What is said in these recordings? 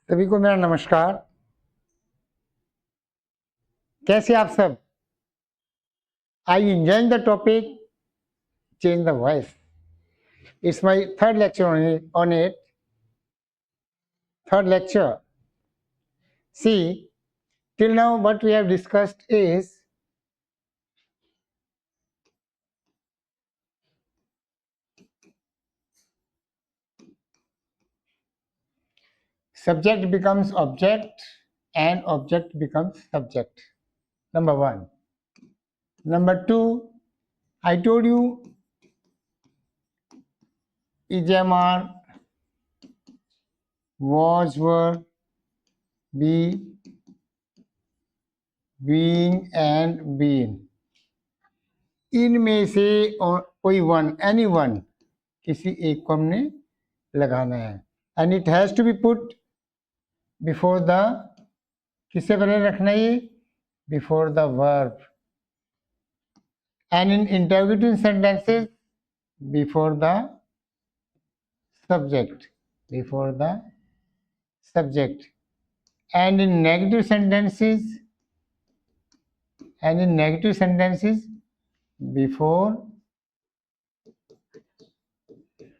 सभी को मेरा नमस्कार। कैसे आप सब? I enjoying the topic change the voice. It's my third lecture on it. Third lecture. See, till now what we have discussed is subject becomes object and object becomes subject. Number one. Number two, I told you EJMR, was, were, be, being and been. इनमें से कोई one, any one, किसी एक को हमने लगाना है. And it has to be put before the, किससे पहले रखना है ये? Before the verb. And in interrogative sentences before the subject, before the subject. And in negative sentences before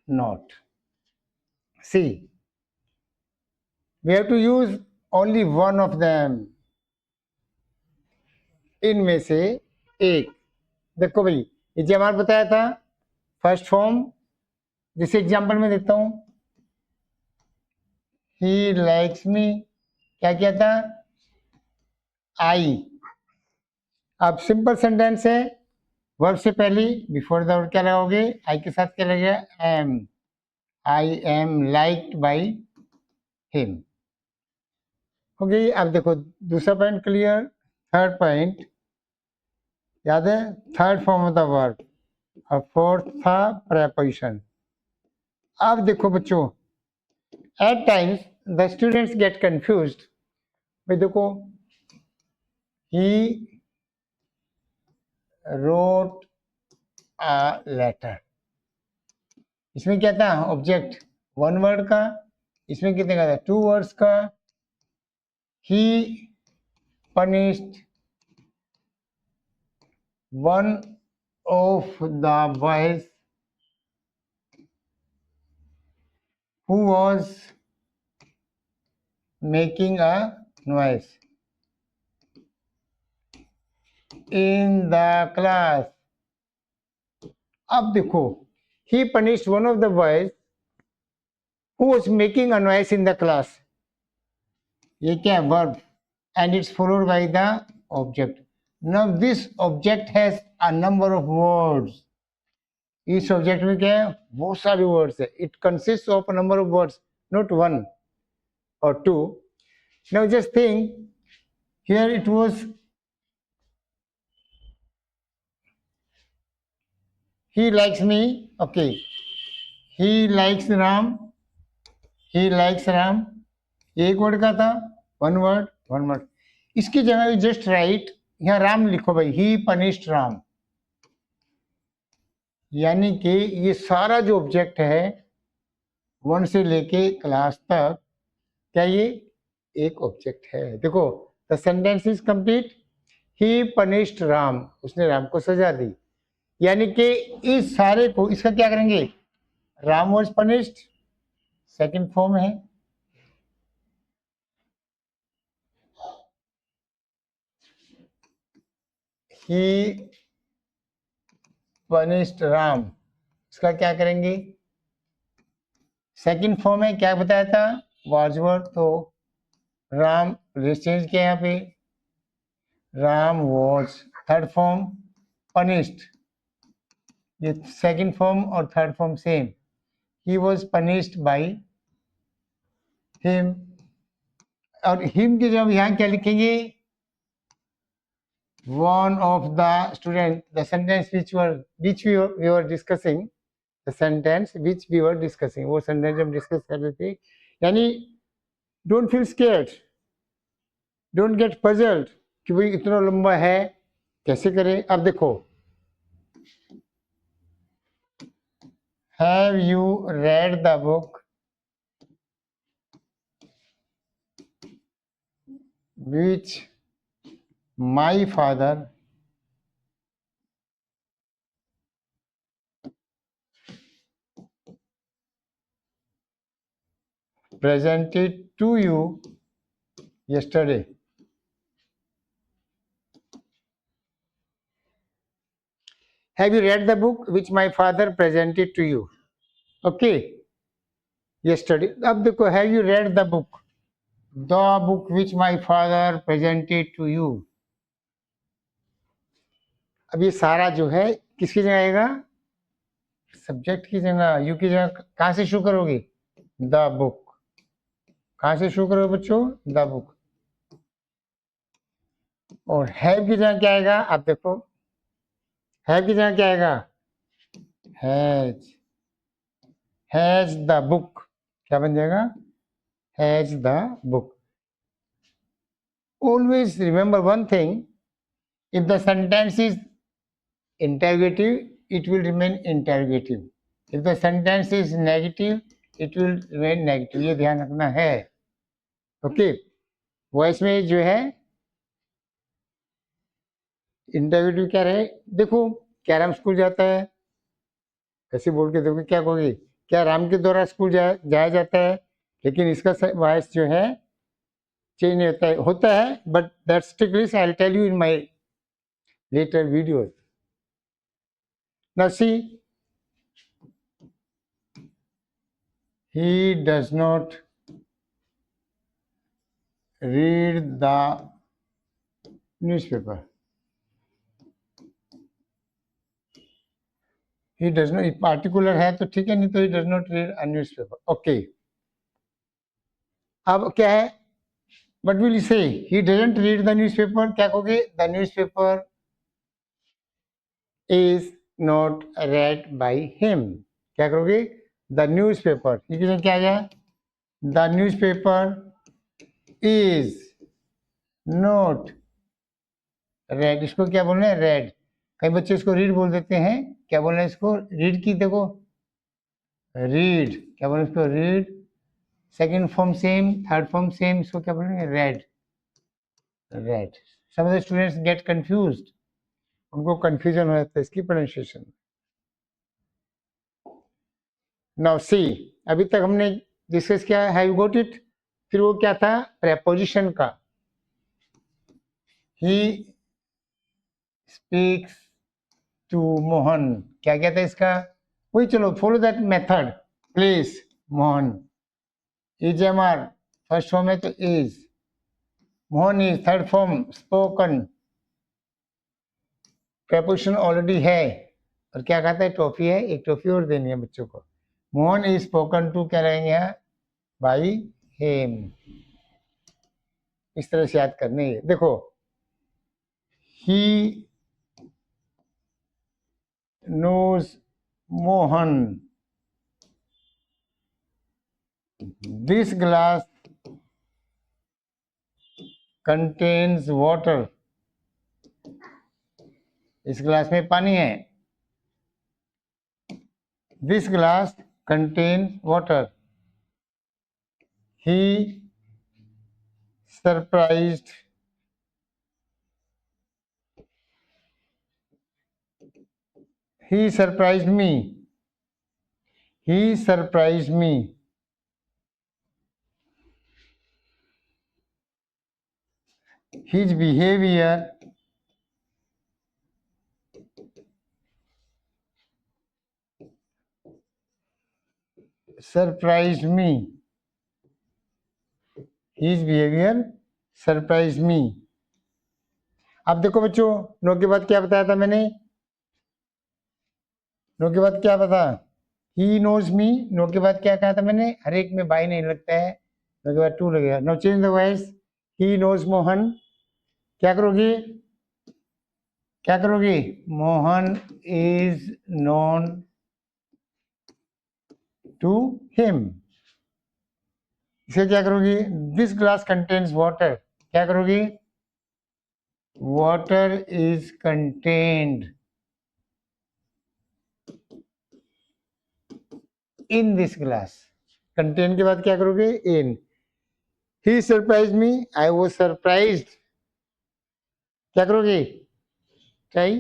not. See, we have to use only one of them. इनमें से एक. देखो भाई, ये जो हमारा बताया था फर्स्ट फॉर्म, जिसे एग्जांपल में देता हूं. ही लाइक्स मी, क्या किया था? आई. अब सिंपल सेंटेंस है, वर्ब से पहले बिफोर द वर्ब क्या लगाओगे? आई के साथ क्या लगेगा? Am. I am liked by him. हो गई. अब देखो दूसरा पॉइंट क्लियर. थर्ड पॉइंट याद है? Third form of the verb. और फोर्थ था प्रेपोजिशन. अब देखो बच्चों, at times the students get confused. भाई देखो, ही रोट अ लेटर. इसमें क्या था? ऑब्जेक्ट वन वर्ड का. इसमें कितने का था? टू वर्ड्स का. He punished one of the boys who was making a noise in the class. अब देखो, he punished one of the boys who was making a noise in the class. ये क्या है? verb, and it's followed by the object. Now this object has a number of words. इस object में क्या है? बहुत सारे वर्ड्स है. It consist of a number of words, not one or two. Now just think, here it was he likes me. Okay, he likes Ram. He likes Ram. एक word का था, वन वर्ड. इसकी जगह just right, यहाँ राम लिखो भाई. ही punished Ram. यानी कि ये सारा जो ऑब्जेक्ट है वन से लेके क्लास तक, क्या ये एक ऑब्जेक्ट है? देखो, the sentence is complete. He punished Ram, उसने राम को सजा दी. यानी कि इस सारे को, इसका क्या करेंगे? Ram was punished, second form है. ही पनिश्ड राम, इसका क्या करेंगे? सेकंड फॉर्म है. क्या बताया था? वाज वर. तो राम चेंज किया यहाँ पे, Ram was. Third form punished, ये सेकंड फॉर्म और third form same. He was punished by him. और हिम के जब यहाँ क्या लिखेंगे? One of the student. The sentence which we were discussing, the sentence which we were discussing, वो sentence हम डिस्कस कर रहे थे. यानी don't feel scared, don't get puzzled कि भाई इतना लंबा है कैसे करें. अब देखो, have you read the book? which my father presented to you yesterday. Have you read the book which my father presented to you? Okay, yesterday. अब देखो, have you read the book? The book which my father presented to you. अब ये सारा जो है किसकी जगह आएगा? सब्जेक्ट की जगह, यू की जगह कहाँ से शुरू करोगे? The book. कहाँ से शुरू करोगे बच्चों? The book. और हैव की जगह क्या आएगा? आप देखो, हैव की जगह क्या आएगा? हैज. Has the book. क्या बन जाएगा? Has the book. Always remember one thing, if the sentence is interrogative, it will remain interrogative. If the sentence is negative, it will remain negative. ये ध्यान रखना है. ओके, वॉइस में जो है इंटरव्यू क्या रहे? देखो, क्या राम स्कूल जाता है? कैसे बोल के देखो, क्या कहोगे? क्या राम के द्वारा स्कूल जाया जाता है? लेकिन इसका वॉइस जो है चेंज नहीं होता है but that's tricks I will tell you in my later videos. Now see, he does not read the newspaper. He does not, particular है तो ठीक है, नहीं तो he does not read a newspaper. Okay. अब क्या है? What will you say? He doesn't read the newspaper. क्या कहोगे? The newspaper is not read by him. क्या करोगे? The newspaper. ये किसने क्या आ गया? The newspaper is not read. इसको क्या बोलना है? Read. कई बच्चे इसको रीड बोल देते हैं. क्या बोलना है इसको? रीड की देखो, रीड. क्या बोलना है इसको? Read. Second form same, third form same. इसको क्या बोलेंगे? Read. Read. Some of the students get confused. उनको कंफ्यूजन हो जाता है इसकी प्रोनाउंसिएशन. नाउ सी, अभी तक हमने डिस्कस किया. Have you got it? फिर वो क्या था? प्रेपोजिशन का. He speaks to Mohan. क्या क्या था इसका? वही, चलो follow that method please. Mohan. Is am are first form है तो is. Mohan is third form spoken. Preposition already है. और क्या कहता है? टॉफी है. एक टॉफी और देनी है बच्चों को. मोहन इज स्पोकन टू क्या रहेंगे यहाँ? By him. इस तरह से याद करने. देखो, he knows Mohan. This glass contains water. इस ग्लास में पानी है. This glass contains water. He surprised He surprised me. He surprised me. His behavior surprised me. His behavior surprised me. अब देखो बच्चों, नो के बाद क्या बताया था मैंने? नो के बाद क्या बता? He knows me. नो के बाद क्या कहा था मैंने? हर एक में बाई नहीं लगता है. नो के बाद टू लगेगा. No change the voice. He knows Mohan. क्या करोगी? क्या करोगी? Mohan is known to him. इसे क्या करोगी? This glass contains water. क्या करोगी? Water is contained in this glass. Contain के बाद क्या करोगे? In. He surprise me, I was surprised, क्या करोगे? Try.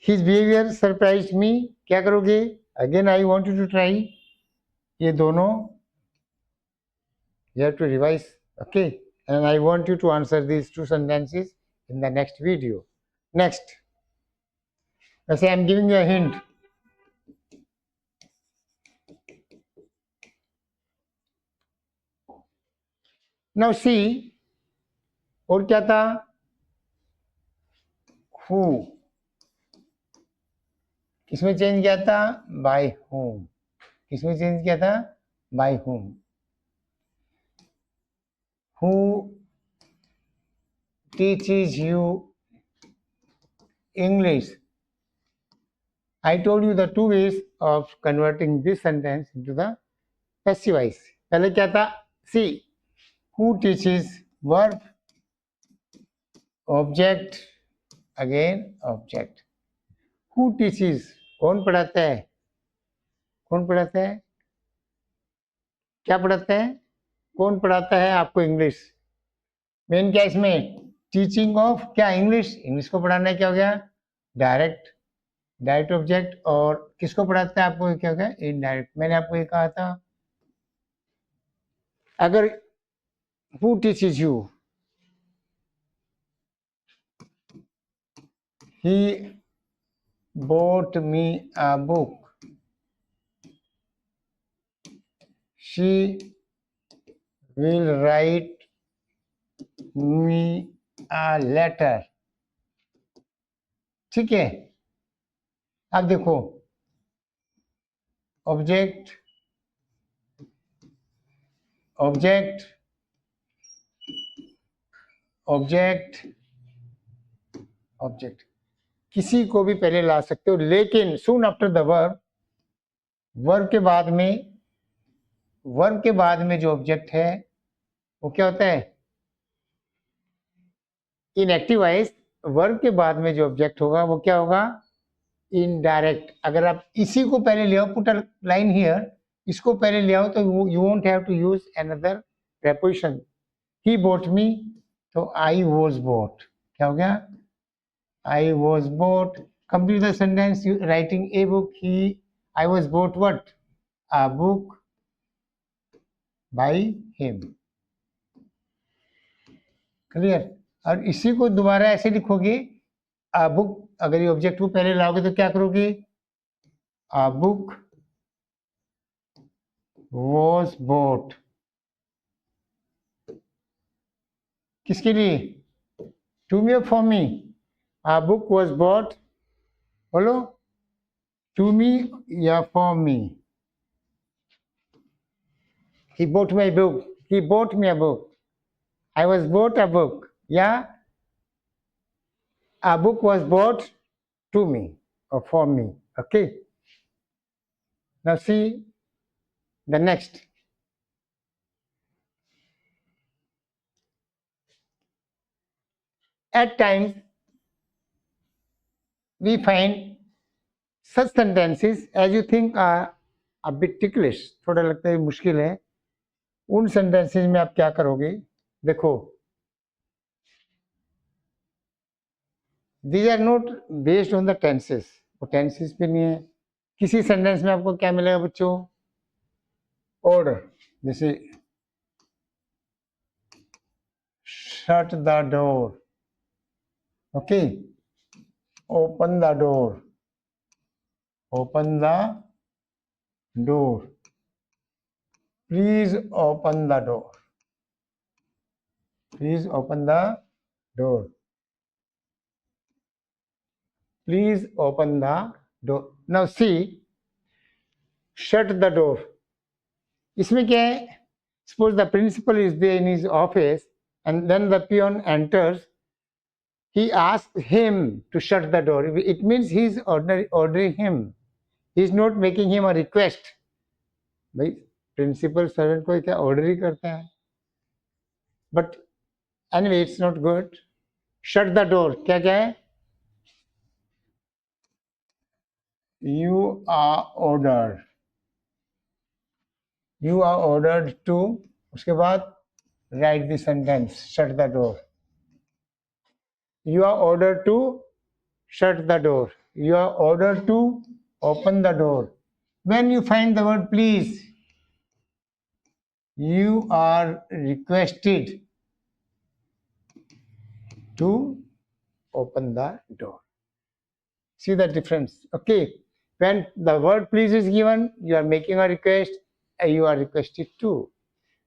His behaviour surprised me, क्या करोगे? Again I want you to try. ये दोनों you have to revise, okay? And I want you to answer these two sentences in the next video. Next, I am giving you a hint. Now see, और क्या था? Who, किसमें change किया था? By whom, किसमें change किया था? By whom. Who teaches you English? I told you the two ways of converting this sentence into the passive voice. पहले क्या था? See, who teaches verb, object, again object. Who teaches, कौन पढ़ाता है? कौन पढ़ाता है? क्या पढ़ाता है? कौन पढ़ाता है आपको इंग्लिश? मेन क्या इसमें? टीचिंग ऑफ क्या? इंग्लिश। इंग्लिश को पढ़ाना है, क्या हो गया? Direct, direct object. और किसको पढ़ाता है आपको? क्या हो गया? इनडायरेक्ट। मैंने आपको ये कहा था, अगर who teaches you, he bought me a book, she will write me a letter. ठीक है, अब देखो, ऑब्जेक्ट, ऑब्जेक्ट, ऑब्जेक्ट, ऑब्जेक्ट, किसी को भी पहले ला सकते हो, लेकिन soon after the verb, verb के बाद में, वर्ब के बाद में जो ऑब्जेक्ट है वो क्या होता है? इन एक्टिव वॉइस वर्ब के बाद में जो ऑब्जेक्ट होगा वो क्या होगा? इनडायरेक्ट। अगर आप इसी को पहले ले आओ, पुट अ लाइन हियर, इसको पहले ले आओ, तो you won't have to use another preposition. He bought me, तो आई वॉज बोट, क्या हो गया? I was bought. Complete the sentence writing a book, he, I was bought what? A book by him. Clear? और इसी को दोबारा ऐसे लिखोगे, अ बुक, अगर ये ऑब्जेक्ट को पहले लाओगे तो क्या करोगे? अ बुक वॉज बोट, किसके लिए? टू मी और for me? A book was bought, बोलो, टू मी या for me? He bought me a book, he bought me a book, I was bought a book, या a book was bought to me और for me. Okay, now see the next. At times we find such sentences as you think are a bit ticklish, थोड़ा लगता है मुश्किल है। उन sentences में आप क्या करोगे? देखो, these are not based on the tenses, वो टेंसेस पे नहीं है। किसी सेंटेंस में आपको क्या मिलेगा बच्चों? ऑर्डर, जैसे shut the door, okay, open the door, open the door, please open the door, please open the door, please open the door. Now see, shut the door, इसमें क्या है? Suppose the principal is there in his office and then the peon enters, he asks him to shut the door. It means he is ordering him, he is not making him a request. भाई principal servant को क्या order ही करता है? But anyway it's not good. Shut the door क्या क्या है? You are ordered, you are ordered to, उसके बाद Write the sentence. Shut the door. You are ordered to shut the door. You are ordered to open the door. When you find the word please, you are requested to open the door. See the difference? Okay. When the word please is given, you are making a request and you are requested to.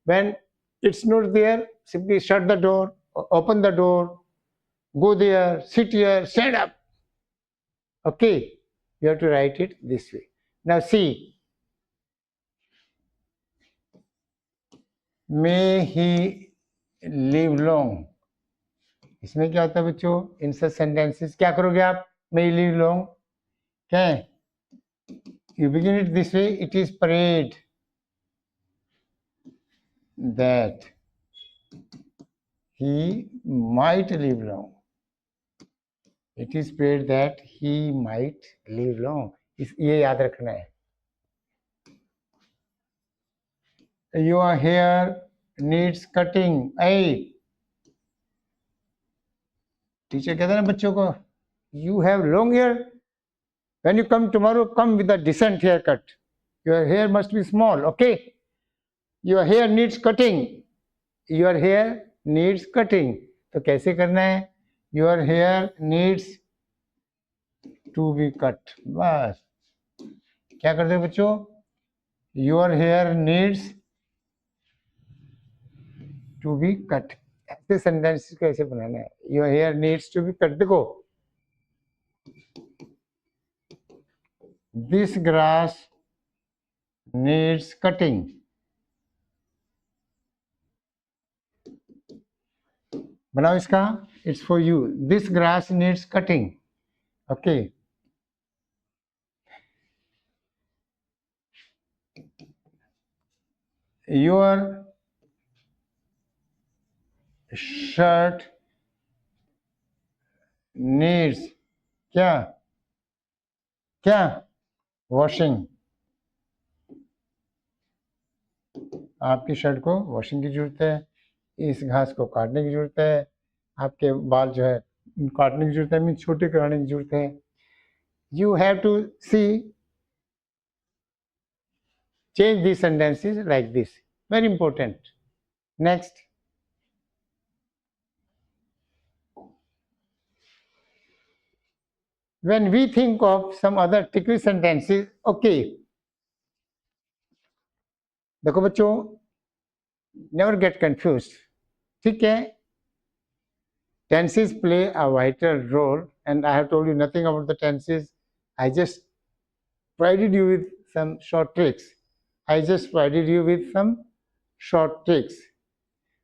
When it's not there, simply shut the door, open the door, go there, sit here, stand up. Okay. You have to write it this way. Now see, may he live long. इसमें क्या होता है बच्चों? इन सब sentences क्या करोगे आप? May he live long. क्या है? You begin it this way. It is prayed that he might live long. It is prayed that he might live long. ये याद रखना है. Your hair needs cutting. Hey, teacher कहता है ना बच्चों को, you have long hair. When you come tomorrow, come with a decent haircut. Your hair must be small, okay? Your hair needs cutting. Your hair needs cutting. तो कैसे करना है? Your hair needs to be cut. बस क्या करते हो बच्चों? Your hair needs to be cut. ऐसे सेंटेंस को ऐसे बनाना है. Your hair needs to be cut. देखो, this grass needs cutting. बनाओ इसका. It's for you. This grass needs cutting. Okay. Your shirt needs क्या क्या washing. आपकी शर्ट को वॉशिंग की जरूरत है. इस घास को काटने की जरूरत है. आपके बाल जो है काटने की जरूरत है, मीन छोटे कराने की जरूरत है. You have to see, change these sentences like this. Very important. Next. When we think of some other tricky sentences, okay. देखो बच्चों, never get confused. ठीक है? Tenses play a vital role, and I have told you nothing about the tenses. I just provided you with some short tricks.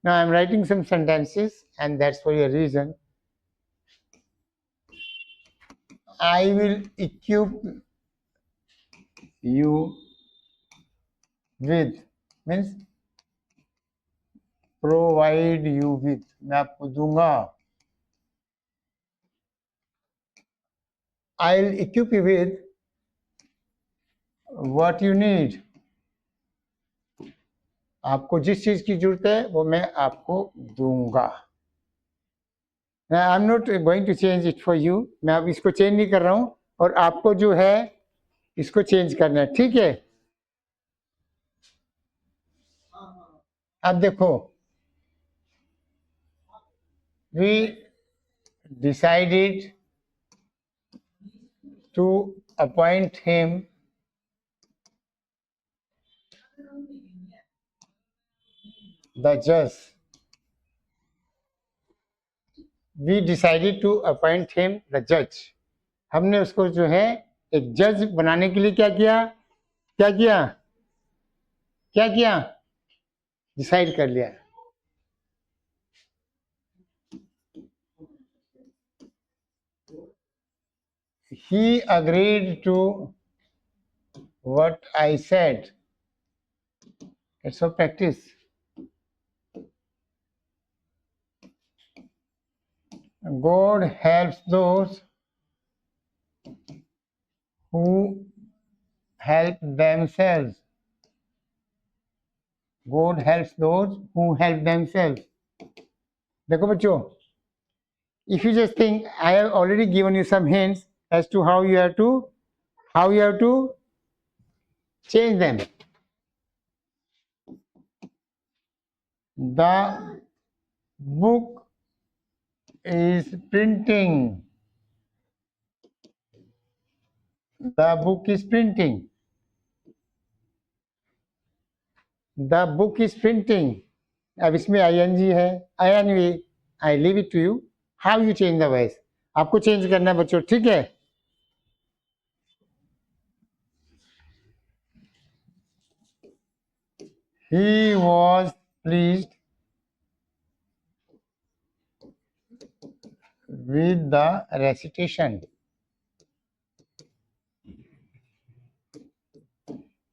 Now I am writing some sentences, and that's for a reason. I will equip you with means provide you with. मैं आपको दूंगा. I'll equip you with what you need. आपको जिस चीज की जरूरत है वो मैं आपको दूंगा. I'm not going to change it for you. मैं अब इसको चेंज नहीं कर रहा हूं और आपको जो है इसको चेंज करना है. ठीक है? अब देखो, we decided to appoint him the judge. We decided to appoint him the judge. हमने उसको जो है एक जज बनाने के लिए क्या किया? क्या किया? क्या किया? डिसाइड कर लिया. He agreed to what I said. It's for practice. God helps those who help themselves. God helps those who help themselves. देखो बच्चों, if you just think, I have already given you some hints as to how you have to change them. The book is printing. The book is printing. The book is printing. अब इसमें ing है. Anyway, I leave it to you. How you change the voice? आपको change करना है बच्चों, ठीक है? He was pleased with the recitation.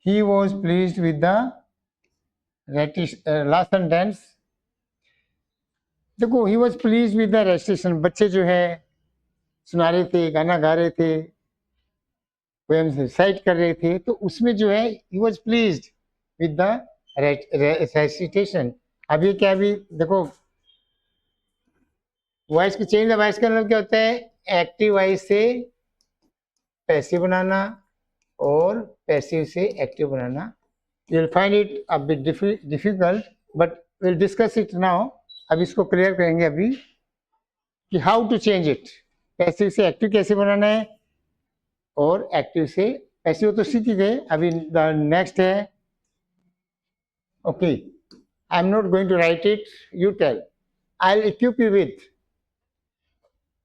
He was pleased with the last sentence. देखो, he was pleased with the recitation. बच्चे जो है सुना रहे थे, गाना गा रहे थे, पोएम रिसाइट कर रहे थे, तो उसमें जो है he was pleased with the recitation. अब ये क्या, अभी देखो वॉइस को चेंज द वॉइस का मतलब क्या होता है? एक्टिव वॉइस से पैसिव बनाना और पैसिव से एक्टिव बनाना. You will find it a bit difficult, but will discuss it now. अब इसको क्लियर करेंगे अभी कि how to change it. Passive से एक्टिव कैसे बनाना है और एक्टिव से पैसिव तो सीख ही गए. अभी द नेक्स्ट है, okay, I am not going to write it, you tell. I will equip you with.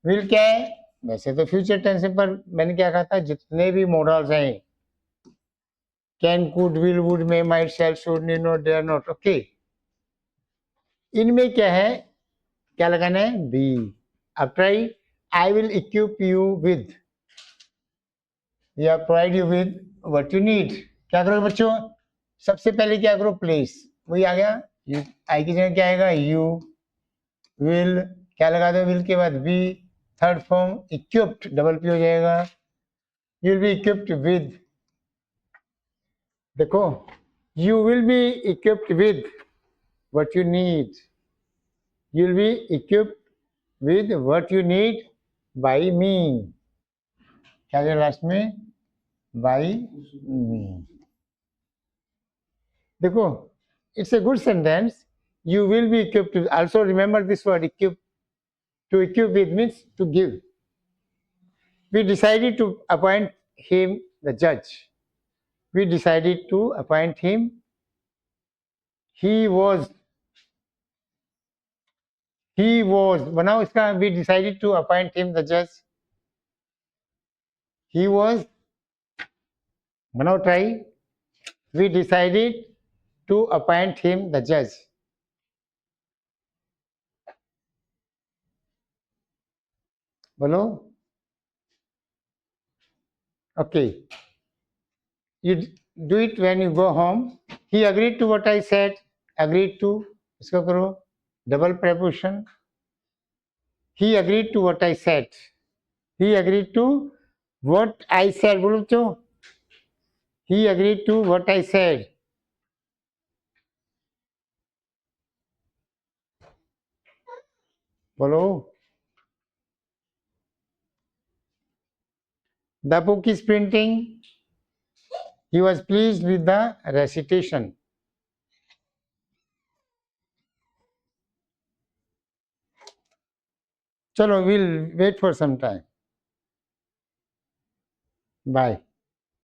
Will क्या है? वैसे तो फ्यूचर टेंस पर मैंने क्या कहा था, जितने भी मॉडल्स हैं, can, could, will, would, may, might, shall, should, need not, dare not, okay, इनमें क्या है, क्या लगाना है? बी. अब try, I will equip you with या provide you with what you need. क्या करो बच्चों? सबसे पहले क्या करो? प्लेस. वही आ गया. आई की जगह क्या आएगा? यू. विल क्या लगा दो? विल के बाद be. Third form equipped, double P हो जाएगा. You will be equipped with. देखो, you will be equipped with what you need. You will be equipped with what you need by me. क्या है लास्ट में? By me. देखो, it's a good sentence. You will be equipped. Also remember this word equip. To equip with means to give. We decided to appoint him the judge. We decided to appoint him. He was. बनाओ इसका. We decided to appoint him the judge. He was. बनाओ try. We decided to appoint him the judge. बोलो. Okay. You do it when you go home. He agreed to what I said. Agreed to. इसको करो. Double preposition. He agreed to what I said. He agreed to what I said. बोलो तो. He agreed to what I said. बोलो. The book is printing. He was pleased with the recitation. चलो, we'll wait for some time. Bye.